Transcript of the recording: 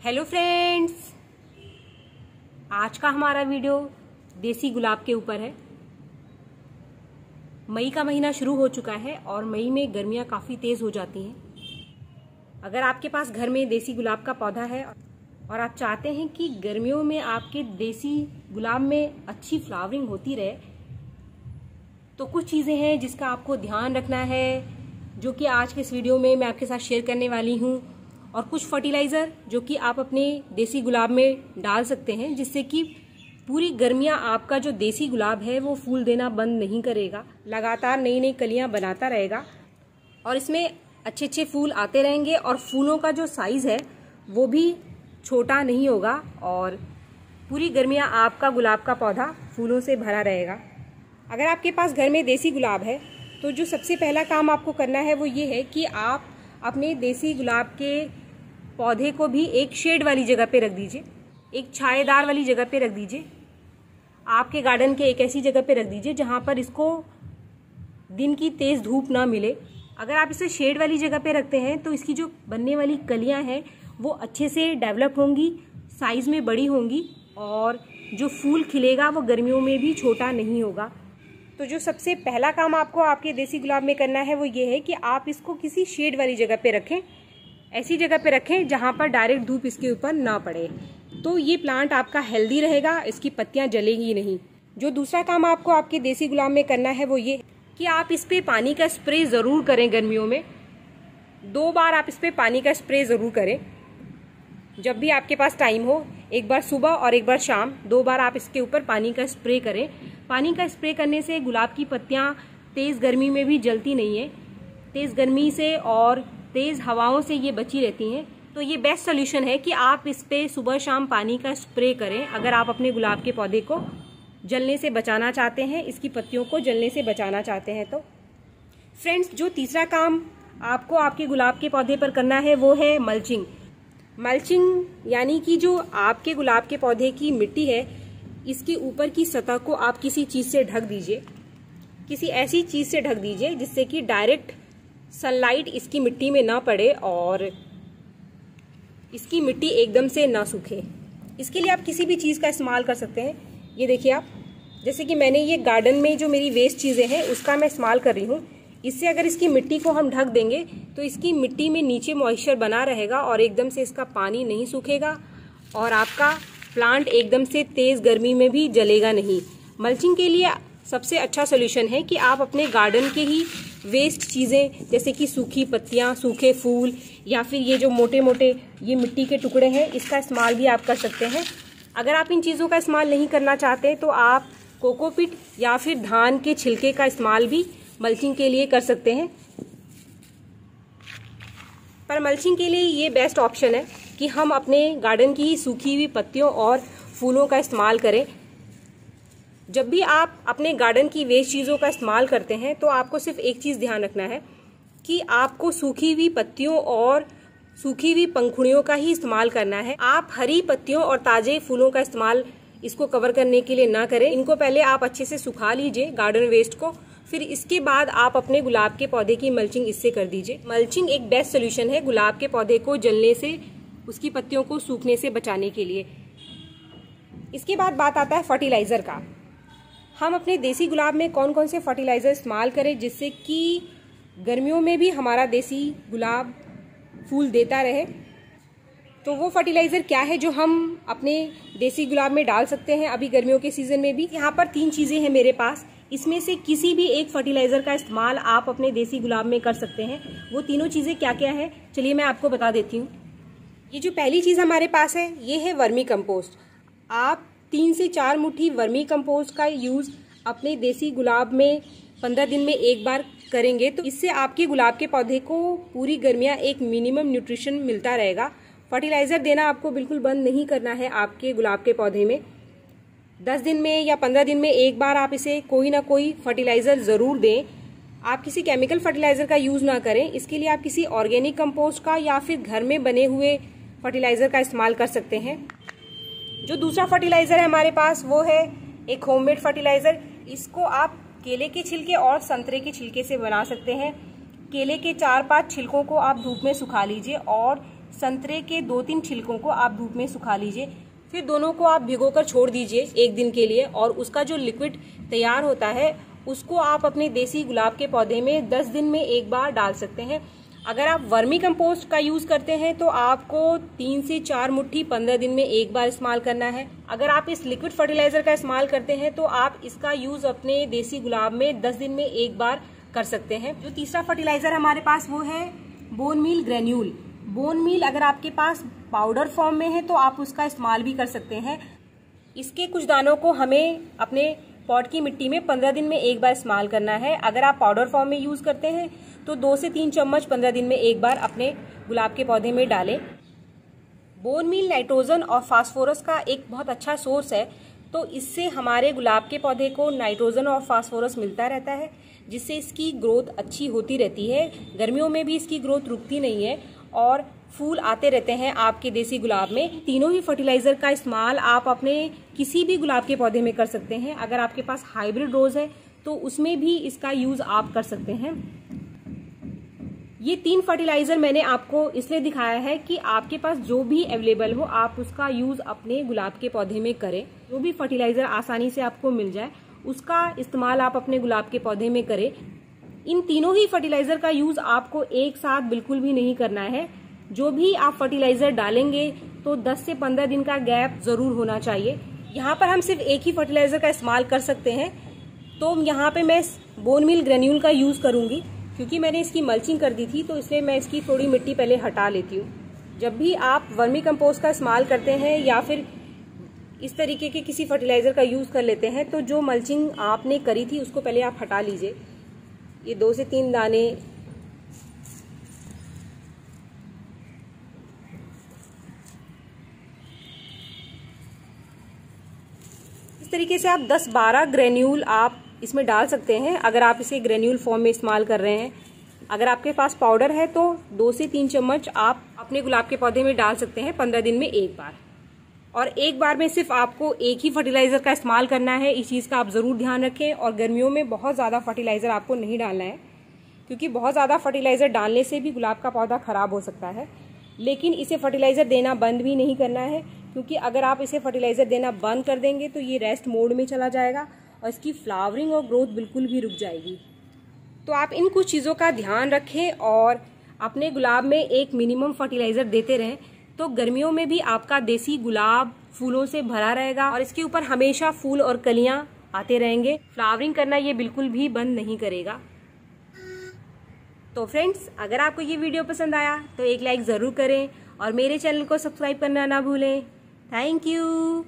Hello friends, आज का हमारा वीडियो देसी गुलाब के ऊपर है। मई का महीना शुरू हो चुका है और मई में गर्मियां काफ़ी तेज़ हो जाती हैं। अगर आपके पास घर में देसी गुलाब का पौधा है और आप चाहते हैं कि गर्मियों में आपके देसी गुलाब में अच्छी फ्लावरिंग होती रहे, तो कुछ चीज़ें हैं जिसका आपको ध्यान रखना है, जो कि आज के इस वीडियो में मैं आपके साथ शेयर करने वाली हूँ। और कुछ फर्टिलाइज़र जो कि आप अपने देसी गुलाब में डाल सकते हैं, जिससे कि पूरी गर्मियाँ आपका जो देसी गुलाब है वो फूल देना बंद नहीं करेगा, लगातार नई नई कलियाँ बनाता रहेगा और इसमें अच्छे अच्छे फूल आते रहेंगे और फूलों का जो साइज़ है वो भी छोटा नहीं होगा और पूरी गर्मियाँ आपका गुलाब का पौधा फूलों से भरा रहेगा। अगर आपके पास घर में देसी गुलाब है तो जो सबसे पहला काम आपको करना है वो ये है कि आप अपने देसी गुलाब के पौधे को भी एक शेड वाली जगह पे रख दीजिए, एक छायेदार वाली जगह पे रख दीजिए। आपके गार्डन के एक ऐसी जगह पे रख दीजिए जहाँ पर इसको दिन की तेज़ धूप ना मिले। अगर आप इसे शेड वाली जगह पे रखते हैं तो इसकी जो बनने वाली कलियाँ हैं वो अच्छे से डेवलप होंगी, साइज़ में बड़ी होंगी और जो फूल खिलेगा वो गर्मियों में भी छोटा नहीं होगा। तो जो सबसे पहला काम आपको आपके देसी गुलाब में करना है वो ये है कि आप इसको किसी शेड वाली जगह पे रखें, ऐसी जगह पे रखें जहाँ पर डायरेक्ट धूप इसके ऊपर ना पड़े। तो ये प्लांट आपका हेल्दी रहेगा, इसकी पत्तियाँ जलेंगी नहीं। जो दूसरा काम आपको आपके देसी गुलाब में करना है वो ये कि आप इस पर पानी का स्प्रे ज़रूर करें। गर्मियों में 2 बार आप इस पर पानी का स्प्रे ज़रूर करें जब भी आपके पास टाइम हो। एक बार सुबह और एक बार शाम, 2 बार आप इसके ऊपर पानी का स्प्रे करें। पानी का स्प्रे करने से गुलाब की पत्तियाँ तेज़ गर्मी में भी जलती नहीं है, तेज़ गर्मी से और तेज़ हवाओं से ये बची रहती हैं। तो ये बेस्ट सोल्यूशन है कि आप इस पे सुबह शाम पानी का स्प्रे करें अगर आप अपने गुलाब के पौधे को जलने से बचाना चाहते हैं, इसकी पत्तियों को जलने से बचाना चाहते हैं। तो फ्रेंड्स, जो तीसरा काम आपको आपके गुलाब के पौधे पर करना है वो है मल्चिंग। मल्चिंग यानी कि जो आपके गुलाब के पौधे की मिट्टी है, इसके ऊपर की सतह को आप किसी चीज़ से ढक दीजिए, किसी ऐसी चीज़ से ढक दीजिए जिससे कि डायरेक्ट सनलाइट इसकी मिट्टी में ना पड़े और इसकी मिट्टी एकदम से ना सूखे। इसके लिए आप किसी भी चीज़ का इस्तेमाल कर सकते हैं। ये देखिए आप, जैसे कि मैंने ये गार्डन में जो मेरी वेस्ट चीज़ें हैं उसका मैं इस्तेमाल कर रही हूँ। इससे अगर इसकी मिट्टी को हम ढक देंगे तो इसकी मिट्टी में नीचे मॉइस्चर बना रहेगा और एकदम से इसका पानी नहीं सूखेगा और आपका प्लांट एकदम से तेज़ गर्मी में भी जलेगा नहीं। मल्चिंग के लिए सबसे अच्छा सोल्यूशन है कि आप अपने गार्डन के ही वेस्ट चीज़ें, जैसे कि सूखी पत्तियाँ, सूखे फूल या फिर ये जो मोटे मोटे ये मिट्टी के टुकड़े हैं, इसका इस्तेमाल भी आप कर सकते हैं। अगर आप इन चीज़ों का इस्तेमाल नहीं करना चाहते तो आप कोकोपीट या फिर धान के छिलके का इस्तेमाल भी मल्चिंग के लिए कर सकते हैं। पर मल्चिंग के लिए ये बेस्ट ऑप्शन है कि हम अपने गार्डन की सूखी हुई पत्तियों और फूलों का इस्तेमाल करें। जब भी आप अपने गार्डन की वेस्ट चीज़ों का इस्तेमाल करते हैं तो आपको सिर्फ एक चीज़ ध्यान रखना है कि आपको सूखी हुई पत्तियों और सूखी हुई पंखुड़ियों का ही इस्तेमाल करना है। आप हरी पत्तियों और ताज़े फूलों का इस्तेमाल इसको कवर करने के लिए ना करें। इनको पहले आप अच्छे से सुखा लीजिए गार्डन वेस्ट को, फिर इसके बाद आप अपने गुलाब के पौधे की मल्चिंग इससे कर दीजिए। मल्चिंग एक बेस्ट सोल्यूशन है गुलाब के पौधे को जलने से, उसकी पत्तियों को सूखने से बचाने के लिए। इसके बाद बात आता है फर्टिलाइज़र का। हम अपने देसी गुलाब में कौन कौन से फर्टिलाइज़र इस्तेमाल करें जिससे कि गर्मियों में भी हमारा देसी गुलाब फूल देता रहे। तो वो फर्टिलाइज़र क्या है जो हम अपने देसी गुलाब में डाल सकते हैं अभी गर्मियों के सीज़न में भी। यहाँ पर 3 चीज़ें हैं मेरे पास, इसमें से किसी भी एक फर्टिलाइज़र का इस्तेमाल आप अपने देसी गुलाब में कर सकते हैं। वो तीनों चीज़ें क्या क्या है चलिए मैं आपको बता देती हूँ। ये जो पहली चीज़ हमारे पास है ये है वर्मी कंपोस्ट। आप 3 से 4 मुट्ठी वर्मी कंपोस्ट का यूज़ अपने देसी गुलाब में 15 दिन में एक बार करेंगे तो इससे आपके गुलाब के पौधे को पूरी गर्मियाँ एक मिनिमम न्यूट्रिशन मिलता रहेगा। फर्टिलाइज़र देना आपको बिल्कुल बंद नहीं करना है आपके गुलाब के पौधे में। 10 दिन में या 15 दिन में एक बार आप इसे कोई ना कोई फर्टिलाइज़र ज़रूर दें। आप किसी केमिकल फर्टिलाइज़र का यूज़ ना करें, इसके लिए आप किसी ऑर्गेनिक कंपोस्ट का या फिर घर में बने हुए फर्टिलाइज़र का इस्तेमाल कर सकते हैं। जो दूसरा फर्टिलाइज़र है हमारे पास वो है एक होममेड फर्टिलाइज़र। इसको आप केले के छिलके और संतरे के छिलके से बना सकते हैं। केले के 4-5 छिलकों को आप धूप में सुखा लीजिए और संतरे के 2-3 छिलकों को आप धूप में सुखा लीजिए। फिर दोनों को आप भिगोकर छोड़ दीजिए 1 दिन के लिए, और उसका जो लिक्विड तैयार होता है उसको आप अपने देसी गुलाब के पौधे में 10 दिन में एक बार डाल सकते हैं। अगर आप वर्मी कंपोस्ट का यूज करते हैं तो आपको 3 से 4 मुट्ठी 15 दिन में एक बार इस्तेमाल करना है। अगर आप इस लिक्विड फर्टिलाइजर का इस्तेमाल करते हैं तो आप इसका यूज अपने देसी गुलाब में 10 दिन में एक बार कर सकते हैं। जो तीसरा फर्टिलाइजर हमारे पास वो है bone meal granule. Bone meal अगर आपके पास पाउडर फॉर्म में है तो आप उसका इस्तेमाल भी कर सकते हैं। इसके कुछ दानों को हमें अपने पॉट की मिट्टी में 15 दिन में एक बार इस्तेमाल करना है। अगर आप पाउडर फॉर्म में यूज करते हैं तो 2 से 3 चम्मच 15 दिन में एक बार अपने गुलाब के पौधे में डालें। बोन मील नाइट्रोजन और फास्फोरस का एक बहुत अच्छा सोर्स है, तो इससे हमारे गुलाब के पौधे को नाइट्रोजन और फास्फोरस मिलता रहता है, जिससे इसकी ग्रोथ अच्छी होती रहती है। गर्मियों में भी इसकी ग्रोथ रुकती नहीं है और फूल आते रहते हैं आपके देसी गुलाब में। तीनों ही फर्टिलाइजर का इस्तेमाल आप अपने किसी भी गुलाब के पौधे में कर सकते हैं। अगर आपके पास हाइब्रिड रोज है तो उसमें भी इसका यूज आप कर सकते हैं। ये 3 फर्टिलाइजर मैंने आपको इसलिए दिखाया है कि आपके पास जो भी अवेलेबल हो आप उसका यूज अपने गुलाब के पौधे में करें। जो भी फर्टिलाइजर आसानी से आपको मिल जाए उसका इस्तेमाल आप अपने गुलाब के पौधे में करें। इन तीनों ही फर्टिलाइजर का यूज आपको एक साथ बिल्कुल भी नहीं करना है। जो भी आप फर्टिलाइजर डालेंगे तो 10 से 15 दिन का गैप जरूर होना चाहिए। यहाँ पर हम सिर्फ एक ही फर्टिलाइजर का इस्तेमाल कर सकते हैं, तो यहाँ पे मैं बोन मील ग्रेन्यूल का यूज करूंगी क्योंकि मैंने इसकी मल्चिंग कर दी थी, तो इसलिए मैं इसकी थोड़ी मिट्टी पहले हटा लेती हूँ। जब भी आप वर्मी कंपोस्ट का इस्तेमाल करते हैं या फिर इस तरीके के किसी फर्टिलाइजर का यूज कर लेते हैं तो जो मल्चिंग आपने करी थी उसको पहले आप हटा लीजिए। ये 2 से 3 दाने इस तरीके से आप 10-12 ग्रेन्यूल आप इसमें डाल सकते हैं अगर आप इसे ग्रेन्यूल फॉर्म में इस्तेमाल कर रहे हैं। अगर आपके पास पाउडर है तो 2 से 3 चम्मच आप अपने गुलाब के पौधे में डाल सकते हैं 15 दिन में एक बार। और एक बार में सिर्फ आपको एक ही फर्टिलाइजर का इस्तेमाल करना है, इस चीज़ का आप ज़रूर ध्यान रखें। और गर्मियों में बहुत ज़्यादा फर्टिलाइज़र आपको नहीं डालना है क्योंकि बहुत ज़्यादा फर्टिलाइज़र डालने से भी गुलाब का पौधा ख़राब हो सकता है। लेकिन इसे फर्टिलाइज़र देना बंद भी नहीं करना है क्योंकि अगर आप इसे फर्टिलाइज़र देना बंद कर देंगे तो ये रेस्ट मोड में चला जाएगा और इसकी फ्लावरिंग और ग्रोथ बिल्कुल भी रुक जाएगी। तो आप इन कुछ चीज़ों का ध्यान रखें और अपने गुलाब में एक मिनिमम फर्टिलाइज़र देते रहें, तो गर्मियों में भी आपका देसी गुलाब फूलों से भरा रहेगा और इसके ऊपर हमेशा फूल और कलियां आते रहेंगे। फ्लावरिंग करना ये बिल्कुल भी बंद नहीं करेगा। तो फ्रेंड्स, अगर आपको ये वीडियो पसंद आया तो एक लाइक ज़रूर करें और मेरे चैनल को सब्सक्राइब करना ना भूलें। Thank you.